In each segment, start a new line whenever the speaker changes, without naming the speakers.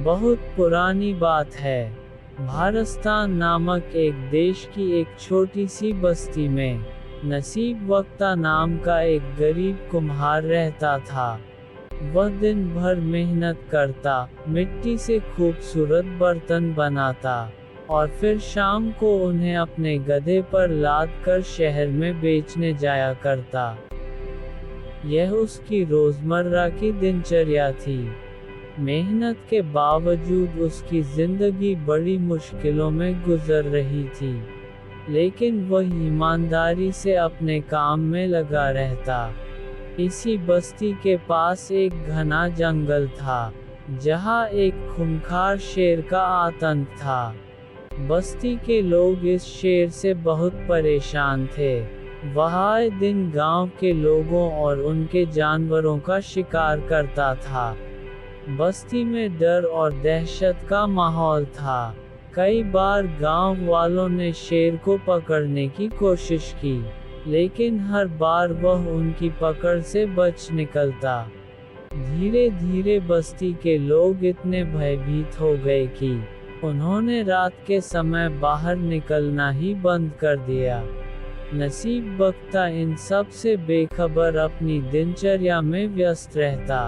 बहुत पुरानी बात है। भारस्तान नामक एक देश की एक छोटी सी बस्ती में नसीब वक्ता नाम का एक गरीब कुम्हार रहता था। वह दिन भर मेहनत करता, मिट्टी से खूबसूरत बर्तन बनाता और फिर शाम को उन्हें अपने गधे पर लाद कर शहर में बेचने जाया करता। यह उसकी रोजमर्रा की दिनचर्या थी। मेहनत के बावजूद उसकी जिंदगी बड़ी मुश्किलों में गुजर रही थी, लेकिन वह ईमानदारी से अपने काम में लगा रहता। इसी बस्ती के पास एक घना जंगल था, जहाँ एक खूंखार शेर का आतंक था। बस्ती के लोग इस शेर से बहुत परेशान थे। वह आए दिन गांव के लोगों और उनके जानवरों का शिकार करता था। बस्ती में डर और दहशत का माहौल था। कई बार गांव वालों ने शेर को पकड़ने की कोशिश की, लेकिन हर बार वह उनकी पकड़ से बच निकलता। धीरे धीरे बस्ती के लोग इतने भयभीत हो गए कि उन्होंने रात के समय बाहर निकलना ही बंद कर दिया। नसीब बख्ता इन सब से बेखबर अपनी दिनचर्या में व्यस्त रहता।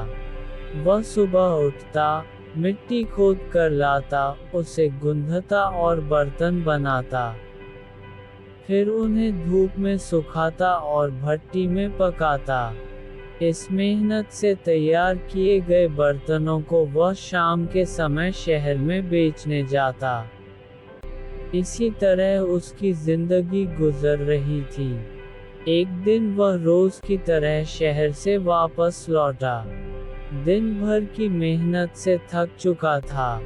वह सुबह उठता, मिट्टी खोद कर लाता, उसे गूंथता और बर्तन बनाता। फिर उन्हें धूप में सुखाता और भट्टी में पकाता। इस मेहनत से तैयार किए गए बर्तनों को वह शाम के समय शहर में बेचने जाता। इसी तरह उसकी जिंदगी गुजर रही थी। एक दिन वह रोज की तरह शहर से वापस लौटा। दिन भर की मेहनत से थक चुका था।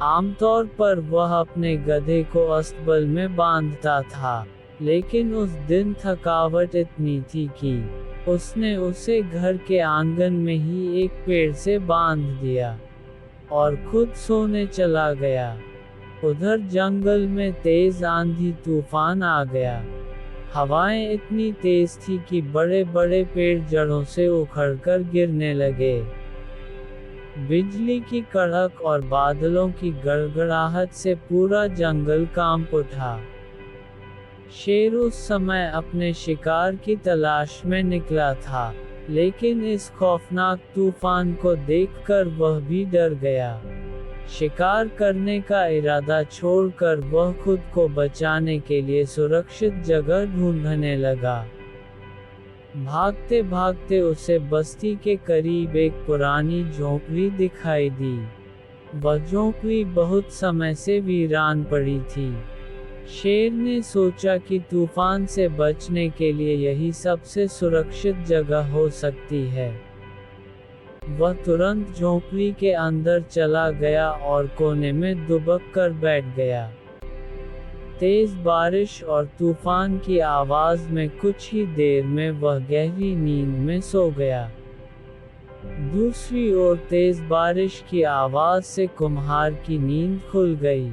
आमतौर पर वह अपने गधे को अस्तबल में बांधता था, लेकिन उस दिन थकावट इतनी थी कि उसने उसे घर के आंगन में ही एक पेड़ से बांध दिया और खुद सोने चला गया। उधर जंगल में तेज आंधी तूफान आ गया। हवाएं इतनी तेज थी कि बड़े बड़े पेड़ जड़ों से उखड़कर गिरने लगे। बिजली की कड़क और बादलों की गड़गड़ाहट से पूरा जंगल कांप उठा। शेर उस समय अपने शिकार की तलाश में निकला था, लेकिन इस खौफनाक तूफान को देखकर वह भी डर गया। शिकार करने का इरादा छोड़कर वह खुद को बचाने के लिए सुरक्षित जगह ढूंढने लगा। भागते भागते उसे बस्ती के करीब एक पुरानी झोंपड़ी दिखाई दी। वह झोंपड़ी बहुत समय से वीरान पड़ी थी। शेर ने सोचा कि तूफान से बचने के लिए यही सबसे सुरक्षित जगह हो सकती है। वह तुरंत झोंपड़ी के अंदर चला गया और कोने में दुबक कर बैठ गया। तेज बारिश और तूफान की आवाज में कुछ ही देर में वह गहरी नींद में सो गया। दूसरी ओर तेज बारिश की आवाज से कुम्हार की नींद खुल गई।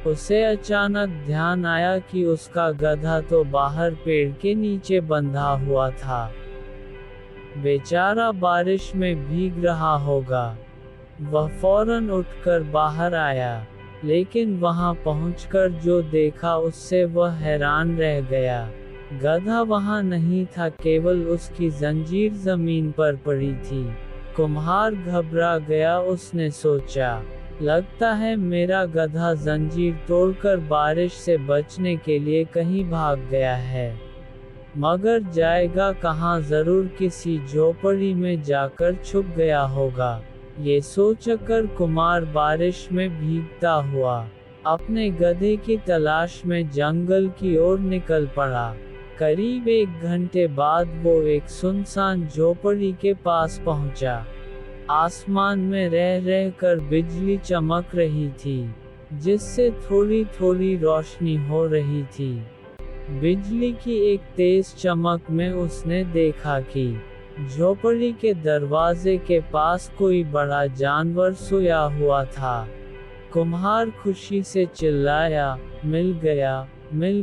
उसे अचानक ध्यान आया कि उसका गधा तो बाहर पेड़ के नीचे बंधा हुआ था। बेचारा बारिश में भीग रहा होगा। वह फौरन उठकर बाहर आया, लेकिन वहां पहुंचकर जो देखा उससे वह हैरान रह गया। गधा वहां नहीं था, केवल उसकी जंजीर जमीन पर पड़ी थी। कुम्हार घबरा गया। उसने सोचा, लगता है मेरा गधा जंजीर तोड़कर बारिश से बचने के लिए कहीं भाग गया है। मगर जाएगा कहाँ, जरूर किसी झोपड़ी में जाकर छुप गया होगा। ये सोचकर कुम्हार बारिश में भीगता हुआ अपने गधे की तलाश में जंगल की ओर निकल पड़ा। करीब 1 घंटे बाद वो एक सुनसान झोपड़ी के पास पहुंचा। आसमान में रह रह कर बिजली चमक रही थी, जिससे थोड़ी थोड़ी रोशनी हो रही थी। बिजली की एक तेज चमक में उसने देखा कि झोपड़ी के दरवाजे के पास कोई बड़ा जानवर सोया हुआ था। कुम्हार खुशी से चिल्लाया, मिल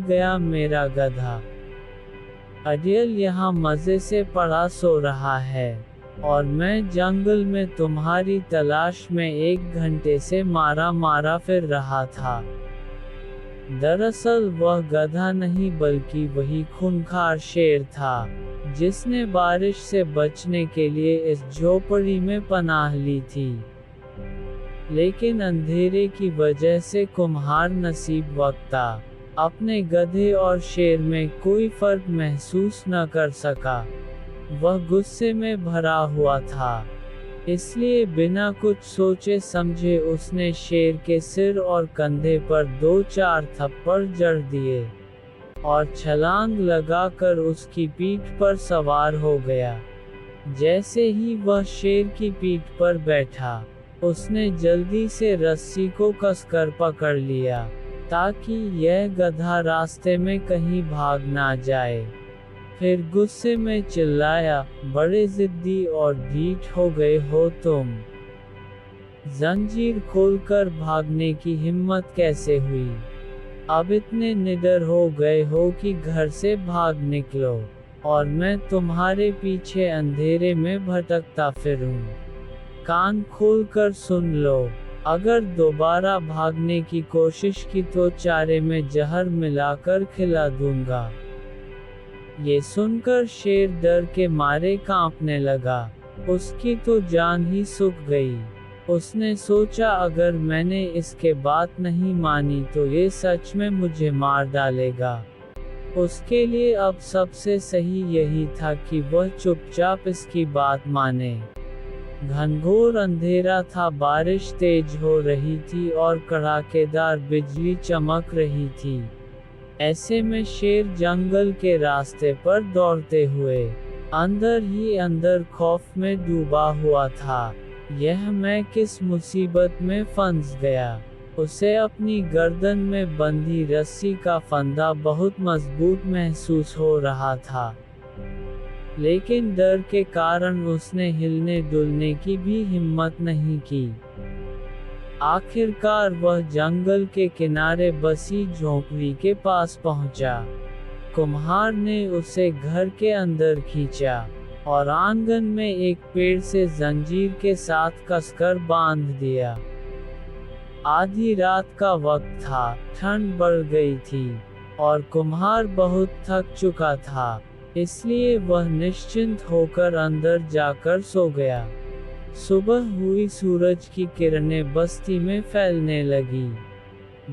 गया मेरा गधा। अडियल यहाँ मजे से पड़ा सो रहा है। और मैं जंगल में तुम्हारी तलाश में 1 घंटे से मारा फिर रहा था। दरअसल वह गधा नहीं बल्कि वही खूंखार शेर था, जिसने बारिश से बचने के लिए इस झोपड़ी में पनाह ली थी। लेकिन अंधेरे की वजह से कुम्हार नसीब वक्ता अपने गधे और शेर में कोई फर्क महसूस न कर सका। वह गुस्से में भरा हुआ था, इसलिए बिना कुछ सोचे समझे उसने शेर के सिर और कंधे पर 2-4 थप्पड़ जड़ दिए और छलांग लगाकर उसकी पीठ पर सवार हो गया। जैसे ही वह शेर की पीठ पर बैठा, उसने जल्दी से रस्सी को कसकर पकड़ लिया, ताकि यह गधा रास्ते में कहीं भाग ना जाए। फिर गुस्से में चिल्लाया, बड़े जिद्दी और ढीठ हो गए हो तुम। जंजीर खोलकर भागने की हिम्मत कैसे हुई? अब इतने निडर हो गए हो कि घर से भाग निकलो, और मैं तुम्हारे पीछे अंधेरे में भटकता फिरूं। कान खोलकर सुन लो, अगर दोबारा भागने की कोशिश की तो चारे में जहर मिलाकर खिला दूंगा। ये सुनकर शेर डर के मारे कांपने लगा। उसकी तो जान ही सूख गई। उसने सोचा, अगर मैंने इसके बात नहीं मानी तो ये सच में मुझे मार डालेगा। उसके लिए अब सबसे सही यही था कि वह चुपचाप इसकी बात माने। घनघोर अंधेरा था, बारिश तेज हो रही थी और कड़ाकेदार बिजली चमक रही थी। ऐसे में शेर जंगल के रास्ते पर दौड़ते हुए अंदर ही अंदर खौफ में डूबा हुआ था। यह मैं किस मुसीबत में फंस गया। उसे अपनी गर्दन में बंधी रस्सी का फंदा बहुत मजबूत महसूस हो रहा था, लेकिन डर के कारण उसने हिलने डुलने की भी हिम्मत नहीं की। आखिरकार वह जंगल के किनारे बसी झोंपड़ी के पास पहुंचा। कुम्हार ने उसे घर के अंदर खींचा और आंगन में एक पेड़ से जंजीर के साथ कसकर बांध दिया। आधी रात का वक्त था, ठंड बढ़ गई थी और कुम्हार बहुत थक चुका था, इसलिए वह निश्चिंत होकर अंदर जाकर सो गया। सुबह हुई, सूरज की किरणें बस्ती में फैलने लगी।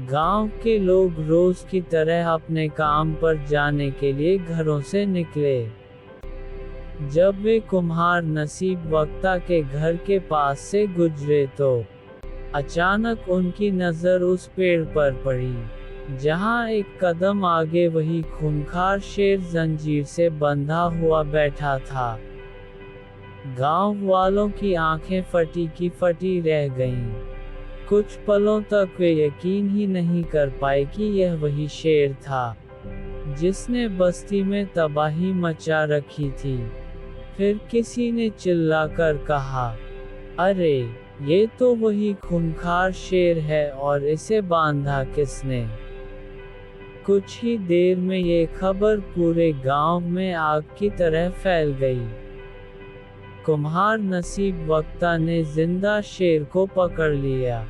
गांव के लोग रोज की तरह अपने काम पर जाने के लिए घरों से निकले। जब वे कुम्हार नसीब वक्ता के घर के पास से गुजरे तो अचानक उनकी नजर उस पेड़ पर पड़ी, जहां एक कदम आगे वही खूंखार शेर जंजीर से बंधा हुआ बैठा था। गांव वालों की आंखें फटी की फटी रह गईं। कुछ पलों तक वे यकीन ही नहीं कर पाए कि यह वही शेर था, जिसने बस्ती में तबाही मचा रखी थी। फिर किसी ने चिल्लाकर कहा, अरे, ये तो वही खूंखार शेर है, और इसे बांधा किसने? कुछ ही देर में ये खबर पूरे गांव में आग की तरह फैल गई। कुम्हार नसीब वक्ता ने जिंदा शेर को पकड़ लिया।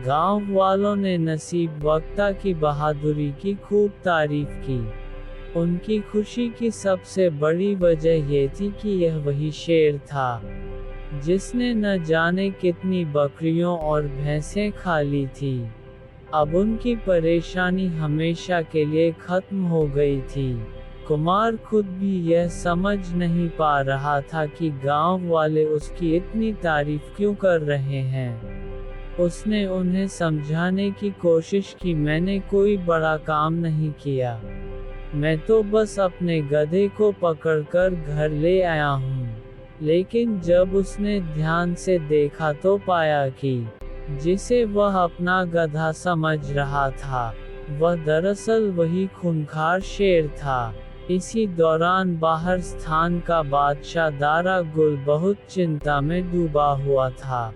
गांव वालों ने नसीब वक्ता की बहादुरी की खूब तारीफ की। उनकी खुशी की सबसे बड़ी वजह ये थी कि यह वही शेर था, जिसने न जाने कितनी बकरियों और भैंसें खा ली थी। अब उनकी परेशानी हमेशा के लिए खत्म हो गई थी। कुमार खुद भी यह समझ नहीं पा रहा था कि गांव वाले उसकी इतनी तारीफ क्यों कर रहे हैं। उसने उन्हें समझाने की कोशिश की, मैंने कोई बड़ा काम नहीं किया, मैं तो बस अपने गधे को पकड़कर घर ले आया हूँ। लेकिन जब उसने ध्यान से देखा तो पाया कि जिसे वह अपना गधा समझ रहा था, वह दरअसल वही खूंखार शेर था। इसी दौरान बाहर स्थान का बादशाह दारा गुल बहुत चिंता में डूबा हुआ था।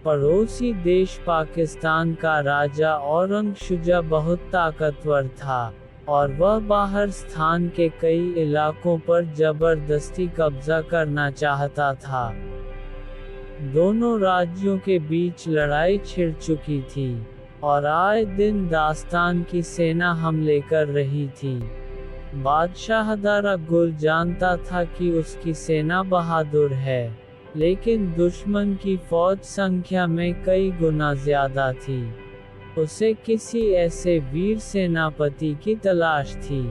पड़ोसी देश पाकिस्तान का राजा औरंगजेब बहुत ताकतवर था और वह बाहर स्थान के कई इलाकों पर जबरदस्ती कब्जा करना चाहता था। दोनों राज्यों के बीच लड़ाई छिड़ चुकी थी, और आए दिन दास्तान की सेना हमले कर रही थी। बादशाह दारा गुल जानता था कि उसकी सेना बहादुर है, लेकिन दुश्मन की फौज संख्या में कई गुना ज्यादा थी। उसे किसी ऐसे वीर सेनापति की तलाश थी,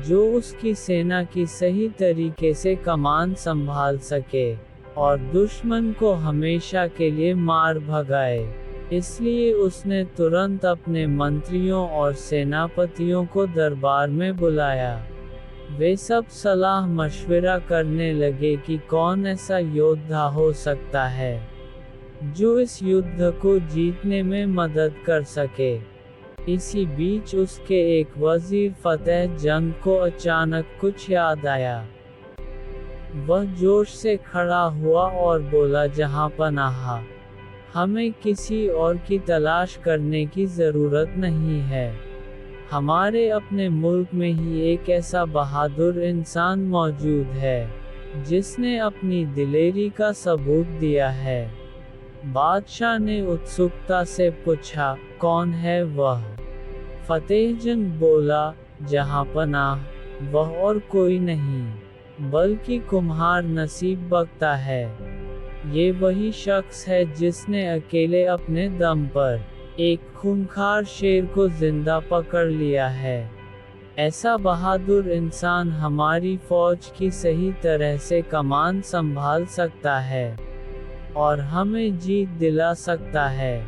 जो उसकी सेना की सही तरीके से कमान संभाल सके, और दुश्मन को हमेशा के लिए मार भगाए। इसलिए उसने तुरंत अपने मंत्रियों और सेनापतियों को दरबार में बुलाया। वे सब सलाह मशविरा करने लगे कि कौन ऐसा योद्धा हो सकता है जो इस युद्ध को जीतने में मदद कर सके। इसी बीच उसके एक वजीर फतेह जंग को अचानक कुछ याद आया। वह जोश से खड़ा हुआ और बोला, जहांपनाह, हमें किसी और की तलाश करने की ज़रूरत नहीं है। हमारे अपने मुल्क में ही एक ऐसा बहादुर इंसान मौजूद है, जिसने अपनी दिलेरी का सबूत दिया है। बादशाह ने उत्सुकता से पूछा, कौन है वह? फतेहजंग बोला, जहांपनाह, वह और कोई नहीं, बल्कि कुम्हार नसीब बख्ता है। ये वही शख्स है जिसने अकेले अपने दम पर एक खूंखार शेर को जिंदा पकड़ लिया है। ऐसा बहादुर इंसान हमारी फौज की सही तरह से कमान संभाल सकता है, और हमें जीत दिला सकता है।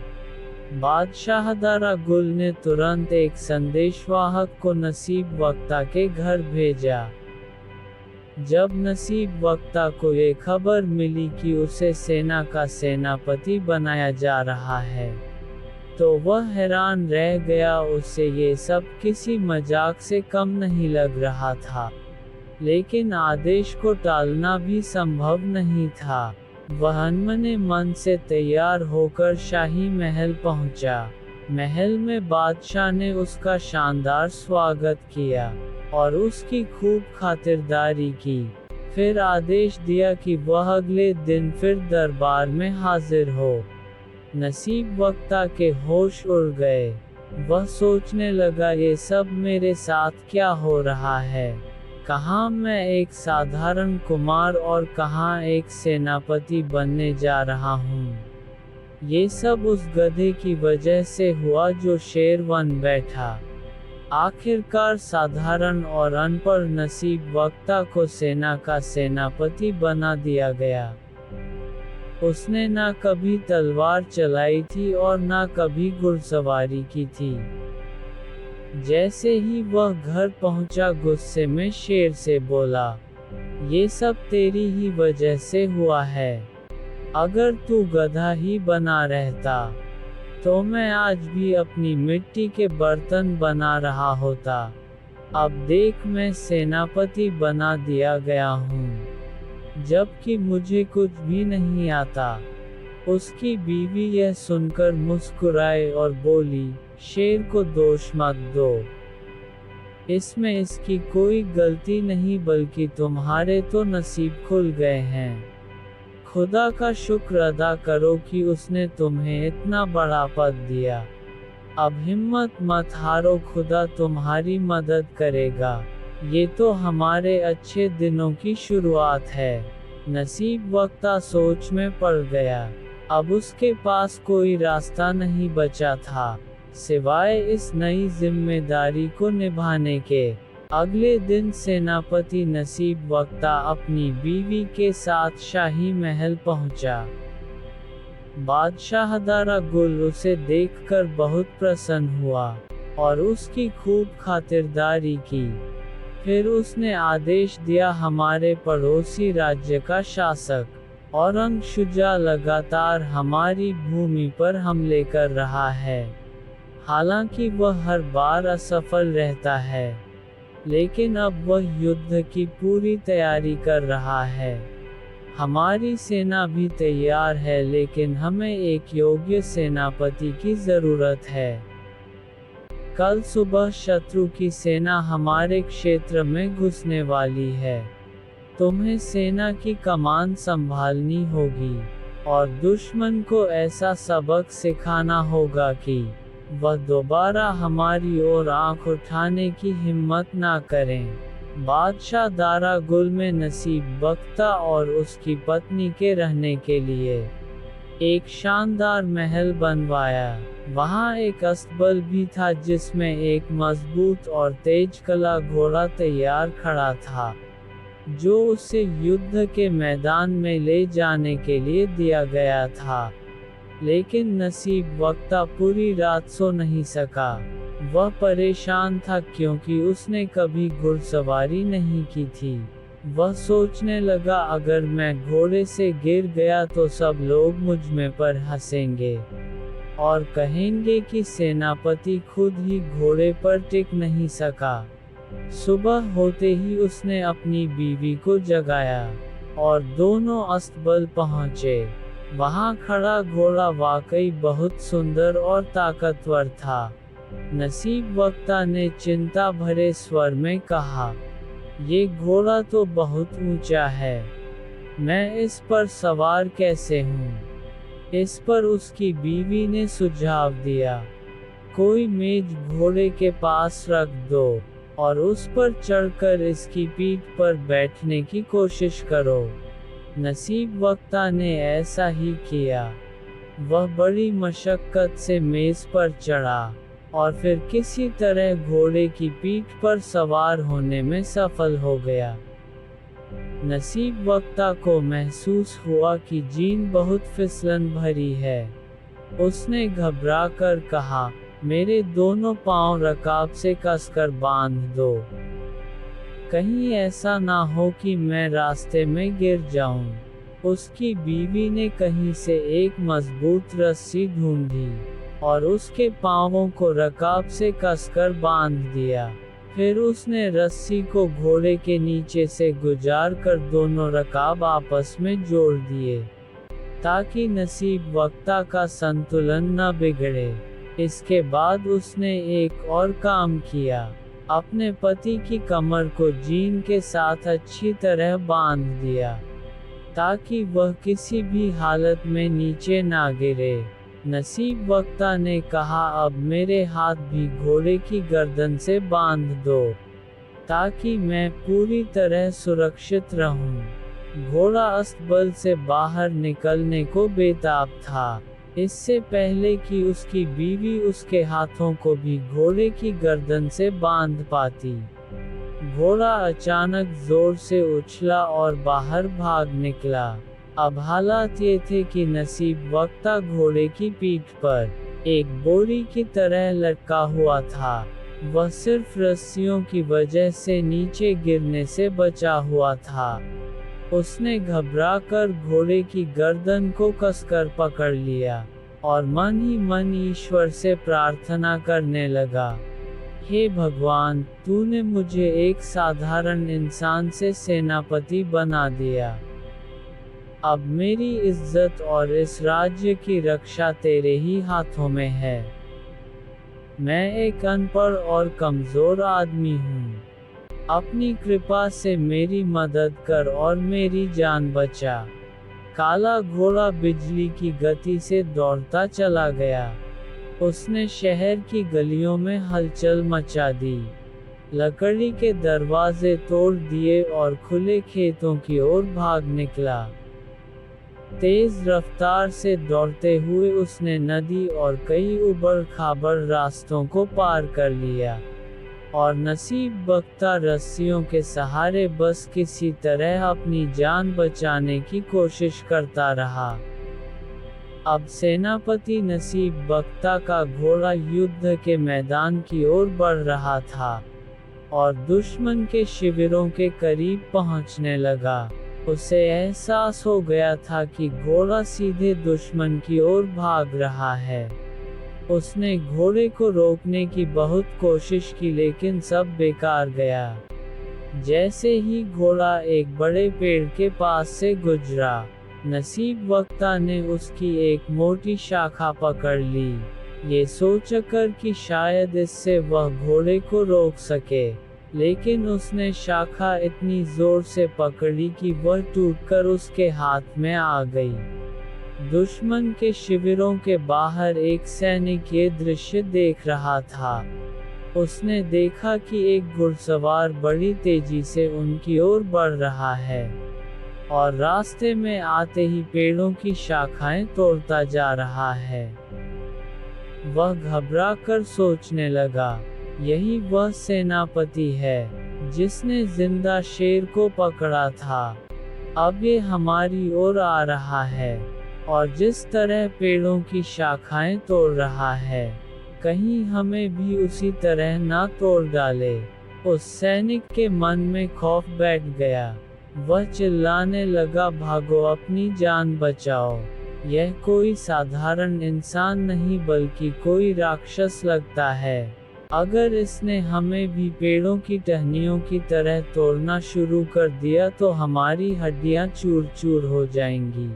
बादशाह दारा गुल ने तुरंत एक संदेशवाहक को नसीब बख्ता के घर भेजा। जब नसीब बख्ता को ये खबर मिली कि उसे सेना का सेनापति बनाया जा रहा है, तो वह हैरान रह गया। उसे ये सब किसी मजाक से कम नहीं लग रहा था, लेकिन आदेश को टालना भी संभव नहीं था। वह अनमने मन से तैयार होकर शाही महल पहुंचा। महल में बादशाह ने उसका शानदार स्वागत किया और उसकी खूब खातिरदारी की। फिर आदेश दिया कि वह अगले दिन फिर दरबार में हाजिर हो। नसीब बख्ता के होश उड़ गए। वह सोचने लगा, ये सब मेरे साथ क्या हो रहा है? कहाँ मैं एक साधारण कुमार और कहाँ एक सेनापति बनने जा रहा हूँ। ये सब उस गधे की वजह से हुआ जो शेर बन बैठा। आखिरकार साधारण और अनपढ़ नसीब बख्ता को सेना का सेनापति बना दिया गया। उसने ना कभी तलवार चलाई थी और ना कभी घुड़सवारी की थी। जैसे ही वह घर पहुंचा, गुस्से में शेर से बोला, ये सब तेरी ही वजह से हुआ है। अगर तू गधा ही बना रहता, तो मैं आज भी अपनी मिट्टी के बर्तन बना रहा होता। अब देख, मैं सेनापति बना दिया गया हूँ, जबकि मुझे कुछ भी नहीं आता। उसकी बीवी यह सुनकर मुस्कुराए और बोली, शेर को दोष मत दो। इसमें इसकी कोई गलती नहीं, बल्कि तुम्हारे तो नसीब खुल गए हैं। खुदा का शुक्र अदा करो कि उसने तुम्हें इतना बड़ा पद दिया। अब हिम्मत मत हारो, खुदा तुम्हारी मदद करेगा। ये तो हमारे अच्छे दिनों की शुरुआत है। नसीब बख्ता सोच में पड़ गया। अब उसके पास कोई रास्ता नहीं बचा था, सिवाय इस नई जिम्मेदारी को निभाने के। अगले दिन सेनापति नसीब बख्ता अपनी बीवी के साथ शाही महल पहुंचा। बादशाह दारा गुल उसे देखकर बहुत प्रसन्न हुआ और उसकी खूब खातिरदारी की। फिर उसने आदेश दिया, हमारे पड़ोसी राज्य का शासक औरंगशुजा लगातार हमारी भूमि पर हमले कर रहा है। हालांकि वह हर बार असफल रहता है, लेकिन अब वह युद्ध की पूरी तैयारी कर रहा है। हमारी सेना भी तैयार है, लेकिन हमें एक योग्य सेनापति की ज़रूरत है। कल सुबह शत्रु की सेना हमारे क्षेत्र में घुसने वाली है। तुम्हें सेना की कमान संभालनी होगी और दुश्मन को ऐसा सबक सिखाना होगा कि वह दोबारा हमारी ओर आंख उठाने की हिम्मत ना करें। बादशाह दारा गुल में नसीब बख्ता और उसकी पत्नी के रहने के लिए एक शानदार महल बनवाया। वहाँ एक अस्तबल भी था जिसमें एक मजबूत और तेज कला घोड़ा तैयार खड़ा था, जो उसे युद्ध के मैदान में ले जाने के लिए दिया गया था। लेकिन नसीब बख्ता पूरी रात सो नहीं सका। वह परेशान था क्योंकि उसने कभी घुड़सवारी नहीं की थी। वह सोचने लगा, अगर मैं घोड़े से गिर गया तो सब लोग मुझ में पर हंसेंगे और कहेंगे कि सेनापति खुद ही घोड़े पर टिक नहीं सका। सुबह होते ही उसने अपनी बीवी को जगाया और दोनों अस्तबल पहुँचे। वहाँ खड़ा घोड़ा वाकई बहुत सुंदर और ताकतवर था। नसीब बख्ता ने चिंता भरे स्वर में कहा, ये घोड़ा तो बहुत ऊंचा है, मैं इस पर सवार कैसे हूँ? इस पर उसकी बीवी ने सुझाव दिया, कोई मेज घोड़े के पास रख दो और उस पर चढ़कर इसकी पीठ पर बैठने की कोशिश करो। नसीब बख्ता ने ऐसा ही किया। वह बड़ी मशक्कत से मेज पर चढ़ा और फिर किसी तरह घोड़े की पीठ पर सवार होने में सफल हो गया। नसीब बख्ता को महसूस हुआ कि जीन बहुत फिसलन भरी है। उसने घबराकर कहा, मेरे दोनों पांव रकाब से कसकर बांध दो, कहीं ऐसा ना हो कि मैं रास्ते में गिर जाऊं। उसकी बीवी ने कहीं से एक मजबूत रस्सी ढूंढी और उसके पांवों को रकाब से कसकर बांध दिया। फिर उसने रस्सी को घोड़े के नीचे से गुजार कर दोनों रकाब आपस में जोड़ दिए, ताकि नसीब बख्ता का संतुलन न बिगड़े। इसके बाद उसने एक और काम किया, अपने पति की कमर को जीन के साथ अच्छी तरह बांध दिया, ताकि वह किसी भी हालत में नीचे ना गिरे। नसीब बख्ता ने कहा, अब मेरे हाथ भी घोड़े की गर्दन से बांध दो, ताकि मैं पूरी तरह सुरक्षित रहूं। घोड़ा अस्तबल से बाहर निकलने को बेताब था, इससे पहले कि उसकी बीवी उसके हाथों को भी घोड़े की गर्दन से बांध पाती। घोड़ा अचानक जोर से उछला और बाहर भाग निकला। अब हालात ये थे कि नसीब बख्ता घोड़े की पीठ पर एक बोरी की तरह लटका हुआ था। वह सिर्फ रस्सियों की वजह से नीचे गिरने से बचा हुआ था। उसने घबराकर घोड़े की गर्दन को कसकर पकड़ लिया और मन ही मन ईश्वर से प्रार्थना करने लगा, हे भगवान, तूने मुझे एक साधारण इंसान से सेनापति बना दिया। अब मेरी इज्जत और इस राज्य की रक्षा तेरे ही हाथों में है। मैं एक अनपढ़ और कमजोर आदमी हूँ। अपनी कृपा से मेरी मदद कर और मेरी जान बचा। काला घोड़ा बिजली की गति से दौड़ता चला गया। उसने शहर की गलियों में हलचल मचा दी, लकड़ी के दरवाजे तोड़ दिए और खुले खेतों की ओर भाग निकला। तेज रफ्तार से दौड़ते हुए उसने नदी और कई उबड़-खाबड़ रास्तों को पार कर लिया और नसीब बख्ता रस्सियों के सहारे बस किसी तरह अपनी जान बचाने की कोशिश करता रहा। अब सेनापति नसीब बख्ता का घोड़ा युद्ध के मैदान की ओर बढ़ रहा था और दुश्मन के शिविरों के करीब पहुंचने लगा। उसे एहसास हो गया था कि घोड़ा सीधे दुश्मन की ओर भाग रहा है। उसने घोड़े को रोकने की बहुत कोशिश की, लेकिन सब बेकार गया। जैसे ही घोड़ा एक बड़े पेड़ के पास से गुजरा, नसीब बख्ता ने उसकी एक मोटी शाखा पकड़ ली ये सोचकर कि शायद इससे वह घोड़े को रोक सके, लेकिन उसने शाखा इतनी जोर से पकड़ी कि वह टूटकर उसके हाथ में आ गई। दुश्मन के शिविरों के बाहर एक सैनिक ये दृश्य देख रहा था। उसने देखा कि एक घुड़सवार बड़ी तेजी से उनकी ओर बढ़ रहा है, और रास्ते में आते ही पेड़ों की शाखाएं तोड़ता जा रहा है। वह घबराकर सोचने लगा, यही वह सेनापति है जिसने जिंदा शेर को पकड़ा था। अब ये हमारी ओर आ रहा है, और जिस तरह पेड़ों की शाखाएं तोड़ रहा है, कहीं हमें भी उसी तरह ना तोड़ डाले। उस सैनिक के मन में खौफ बैठ गया। वह चिल्लाने लगा, भागो, अपनी जान बचाओ। यह कोई साधारण इंसान नहीं बल्कि कोई राक्षस लगता है। अगर इसने हमें भी पेड़ों की टहनियों की तरह तोड़ना शुरू कर दिया तो हमारी हड्डियां चूर चूर हो जाएंगी।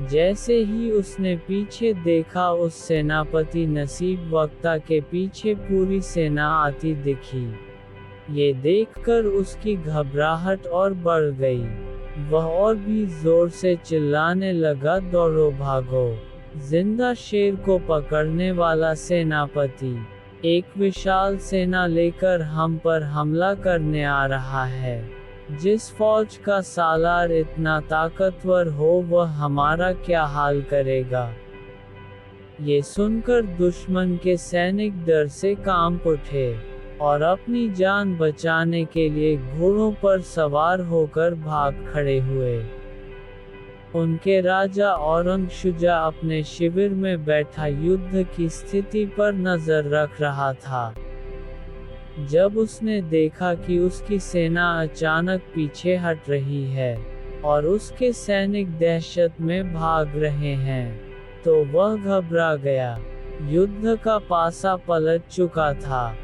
जैसे ही उसने पीछे देखा, उस सेनापति नसीब वक्ता के पीछे पूरी सेना आती दिखी। ये देखकर उसकी घबराहट और बढ़ गई। वह और भी जोर से चिल्लाने लगा, दौड़ो, भागो। जिंदा शेर को पकड़ने वाला सेनापति एक विशाल सेना लेकर हम पर हमला करने आ रहा है। जिस फौज का सालार इतना ताकतवर हो, वह हमारा क्या हाल करेगा। ये सुनकर दुश्मन के सैनिक डर से कांप उठे और अपनी जान बचाने के लिए घोड़ों पर सवार होकर भाग खड़े हुए। उनके राजा औरंगशुजा अपने शिविर में बैठा युद्ध की स्थिति पर नजर रख रहा था। जब उसने देखा कि उसकी सेना अचानक पीछे हट रही है और उसके सैनिक दहशत में भाग रहे हैं, तो वह घबरा गया। युद्ध का पासा पलट चुका था।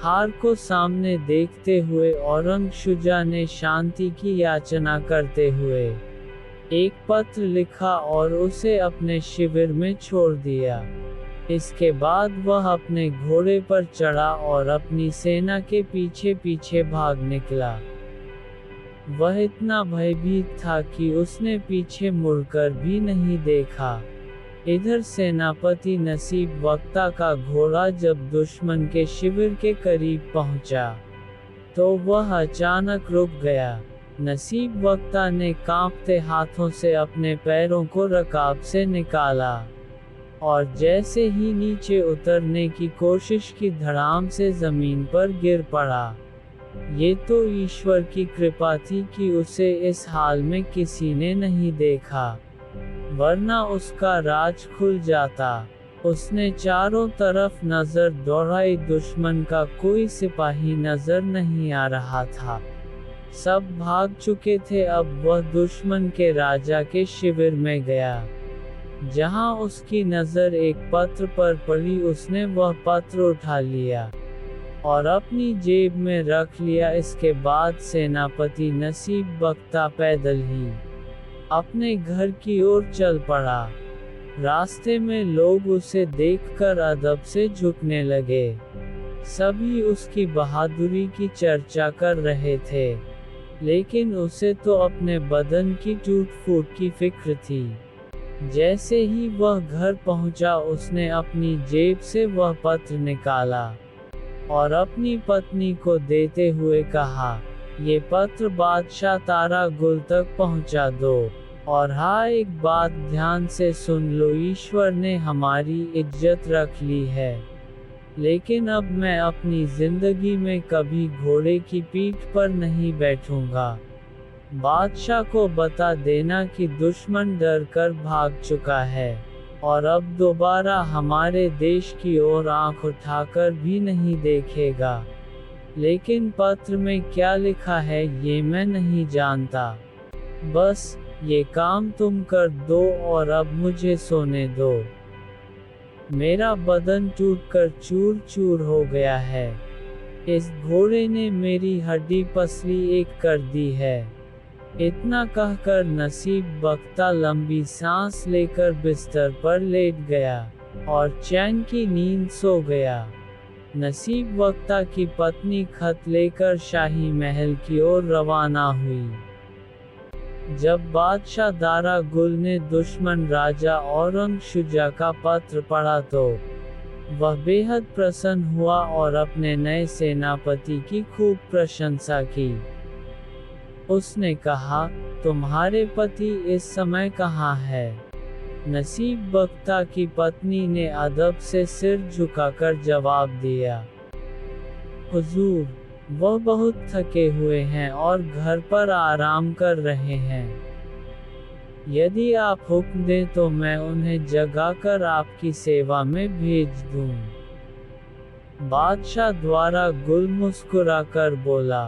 हार को सामने देखते हुए औरंगशुजा ने शांति की याचना करते हुए एक पत्र लिखा और उसे अपने शिविर में छोड़ दिया। इसके बाद वह अपने घोड़े पर चढ़ा और अपनी सेना के पीछे पीछे भाग निकला। वह इतना भयभीत था कि उसने पीछे मुड़कर भी नहीं देखा। इधर सेनापति नसीब वक्ता का घोड़ा जब दुश्मन के शिविर के करीब पहुंचा, तो वह अचानक रुक गया। नसीब वक्ता ने कांपते हाथों से अपने पैरों को रकाब से निकाला, और जैसे ही नीचे उतरने की कोशिश की, धड़ाम से जमीन पर गिर पड़ा। ये तो ईश्वर की कृपा थी कि उसे इस हाल में किसी ने नहीं देखा, वरना उसका राज खुल जाता। उसने चारों तरफ नजर दौड़ाई, दुश्मन का कोई सिपाही नजर नहीं आ रहा था। सब भाग चुके थे। अब वह दुश्मन के राजा के शिविर में गया, जहां उसकी नजर एक पत्र पर पड़ी। उसने वह पत्र उठा लिया और अपनी जेब में रख लिया। इसके बाद सेनापति नसीब वक्ता पैदल ही अपने घर की ओर चल पड़ा। रास्ते में लोग उसे देखकर अदब से झुकने लगे। सभी उसकी बहादुरी की चर्चा कर रहे थे, लेकिन उसे तो अपने बदन की टूट फूट की फिक्र थी। जैसे ही वह घर पहुंचा, उसने अपनी जेब से वह पत्र निकाला और अपनी पत्नी को देते हुए कहा, ये पत्र बादशाह तारा गुल तक पहुंचा दो। और हाँ, एक बात ध्यान से सुन लो, ईश्वर ने हमारी इज्जत रख ली है, लेकिन अब मैं अपनी जिंदगी में कभी घोड़े की पीठ पर नहीं बैठूंगा। बादशाह को बता देना कि दुश्मन डर कर भाग चुका है और अब दोबारा हमारे देश की ओर आंख उठाकर भी नहीं देखेगा। लेकिन पत्र में क्या लिखा है ये मैं नहीं जानता। बस ये काम तुम कर दो और अब मुझे सोने दो। मेरा बदन टूटकर चूर चूर हो गया है। इस घोड़े ने मेरी हड्डी पसली एक कर दी है। इतना कहकर नसीब वक्ता लंबी सांस लेकर बिस्तर पर लेट गया। और चैन की नींद सो गया। नसीब वक्ता की पत्नी खत लेकर शाही महल की ओर रवाना हुई। जब बादशाह दारा गुल ने दुश्मन राजा औरंगज़ेब का पत्र पढ़ा तो वह बेहद प्रसन्न हुआ और अपने नए सेनापति की खूब प्रशंसा की। उसने कहा, तुम्हारे पति इस समय कहाँ है? नसीब वक्ता की पत्नी ने अदब से सिर झुकाकर जवाब दिया, हुजूर, वह बहुत थके हुए हैं और घर पर आराम कर रहे हैं। यदि आप हुक्म दें तो मैं उन्हें जगाकर आपकी सेवा में भेज दूं। बादशाह द्वारा गुल मुस्कुराकर बोला,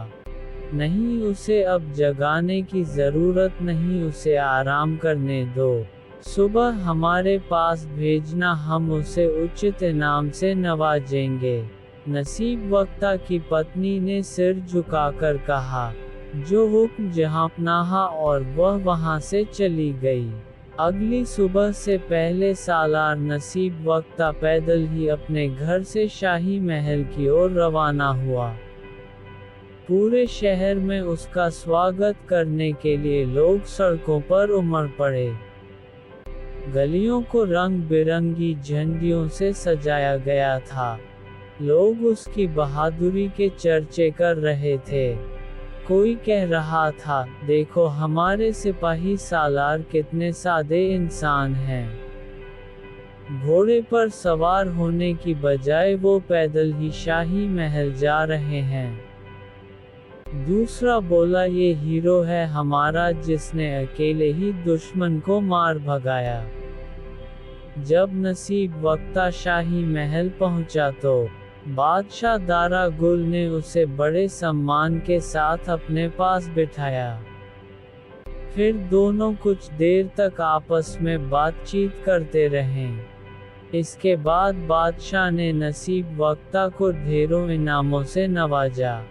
नहीं, उसे अब जगाने की जरूरत नहीं, उसे आराम करने दो। सुबह हमारे पास भेजना, हम उसे उचित इनाम से नवाजेंगे। नसीब वक्ता की पत्नी ने सिर झुकाकर कहा, जो हुक्म जहांपनाह, और वह वहां से चली गई। अगली सुबह से पहले सालार नसीब वक्ता पैदल ही अपने घर से शाही महल की ओर रवाना हुआ। पूरे शहर में उसका स्वागत करने के लिए लोग सड़कों पर उमड़ पड़े। गलियों को रंग बिरंगी झंडियों से सजाया गया था। लोग उसकी बहादुरी के चर्चे कर रहे थे। कोई कह रहा था, देखो हमारे सिपाही सालार कितने सादे इंसान हैं। घोड़े पर सवार होने की बजाय वो पैदल ही शाही महल जा रहे हैं। दूसरा बोला, ये हीरो है हमारा जिसने अकेले ही दुश्मन को मार भगाया। जब नसीब वक्ता शाही महल पहुंचा तो बादशाह दारा गुल ने उसे बड़े सम्मान के साथ अपने पास बिठाया। फिर दोनों कुछ देर तक आपस में बातचीत करते रहे। इसके बाद बादशाह ने नसीब वक्ता को ढेरों इनामों से नवाजा।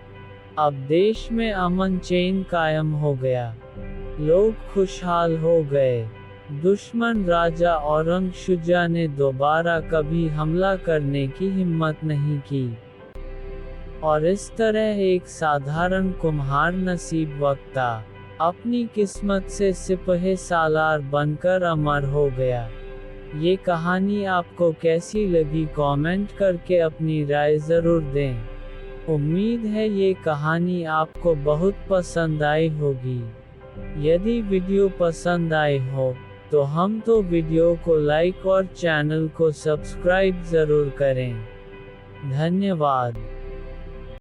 अब देश में अमन चैन कायम हो गया। लोग खुशहाल हो गए। दुश्मन राजा औरंगज़ेब ने दोबारा कभी हमला करने की हिम्मत नहीं की। और इस तरह एक साधारण कुम्हार नसीब वक्ता अपनी किस्मत से सिपहे सालार बनकर अमर हो गया। ये कहानी आपको कैसी लगी, कमेंट करके अपनी राय ज़रूर दें। उम्मीद है ये कहानी आपको बहुत पसंद आई होगी। यदि वीडियो पसंद आए हो तो वीडियो को लाइक और चैनल को सब्सक्राइब ज़रूर करें। धन्यवाद।